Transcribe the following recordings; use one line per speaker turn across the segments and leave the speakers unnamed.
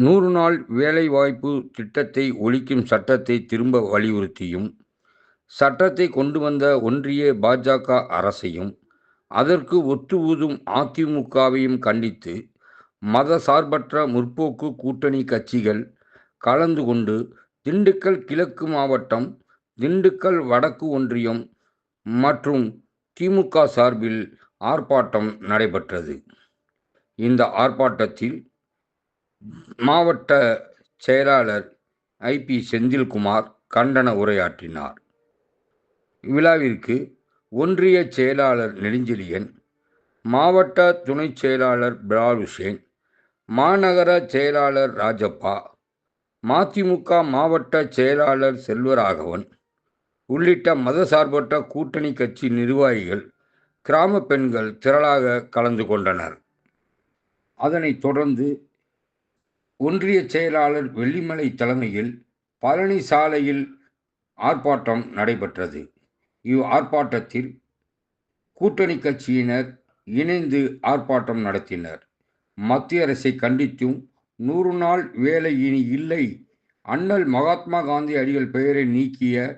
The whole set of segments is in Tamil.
100 நாள் வேலைவாய்ப்பு திட்டத்தை ஒழிக்கும் சட்டத்தை திரும்ப வலியுறுத்தியும், சட்டத்தை கொண்டு வந்த ஒன்றிய பாஜக அரசையும், அதற்கு ஒத்து ஊதும் அதிமுகவையும் கண்டித்து, மதசார்பற்ற முற்போக்கு கூட்டணி கட்சிகள் கலந்து கொண்டு திண்டுக்கல் கிழக்கு மாவட்டம், திண்டுக்கல் வடக்கு ஒன்றியம் மற்றும் திமுக சார்பில் ஆர்ப்பாட்டம் நடைபெற்றது. இந்த ஆர்ப்பாட்டத்தில் மாவட்ட செயலாளர் ஐ.பி. செந்தில்குமார் கண்டன உரையாற்றினார். விழாவிற்கு ஒன்றிய செயலாளர் நெடுஞ்செழியன், மாவட்ட துணைச் செயலாளர் பிலால் உசேன், மாநகர செயலாளர் ராஜப்பா, மதிமுக மாவட்ட செயலாளர் செல்வராகவன் உள்ளிட்ட மதசார்பற்ற கூட்டணி கட்சி நிர்வாகிகள், கிராம பெண்கள் திரளாக கலந்து கொண்டனர். அதனைத் தொடர்ந்து ஒன்றிய செயலாளர் வெள்ளிமலை தலைமையில் பழனி சாலையில் ஆர்ப்பாட்டம் நடைபெற்றது. ஆர்ப்பாட்டத்தில் கூட்டணி கட்சியினர் இணைந்து ஆர்ப்பாட்டம் நடத்தினர். மத்திய அரசை கண்டித்தும் 100 நாள் வேலை இனி இல்லை, அண்ணல் மகாத்மா காந்தி அடிகள் பெயரை நீக்கிய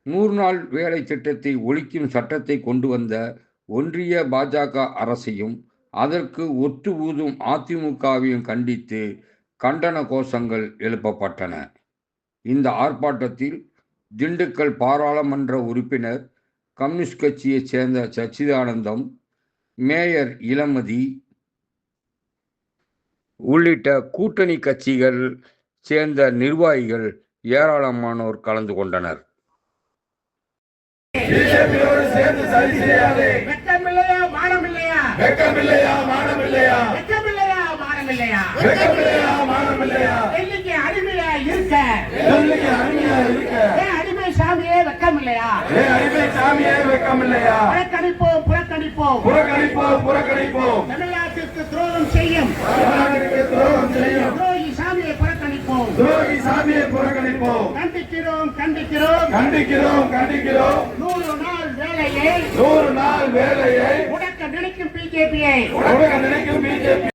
100 நாள் வேலை திட்டத்தை ஒழிக்கும் சட்டத்தை கொண்டு வந்த ஒன்றிய பாஜக அரசையும், அதற்கு ஒத்து ஊதும் அதிமுகவையும் கண்டித்து கண்டன கோஷங்கள் எழுப்பப்பட்டன. இந்த ஆர்ப்பாட்டத்தில் திண்டுக்கல் பாராளுமன்ற உறுப்பினர், கம்யூனிஸ்ட் கட்சியைச் சேர்ந்த சச்சிதானந்தம், மேயர் இளமதி உள்ளிட்ட கூட்டணி கட்சிகள் சேர்ந்த நிர்வாகிகள் ஏராளமானோர் கலந்து கொண்டனர்.
அடிமை சாமியே வெக்கமில்லையா? புறக்கணிப்போம், புறக்கணிப்போம், புறக்கணிப்போம், புறக்கணிப்போம். தமிழ்நாட்டிற்கு துரோகம் செய்யும் துரோகி சாமியை புறக்கணிப்போம், துரோகி சாமியை புறக்கணிப்போம். கண்டிக்கிறோம், கண்டிக்கிறோம், கண்டிக்கிறோம், கண்டிக்கிறோம். 100 நாள் வேலையை, 100 நாள் வேலையை முடக்க நினைக்கும் பிஜேபியை, முடக்க நினைக்கும் பிஜேபி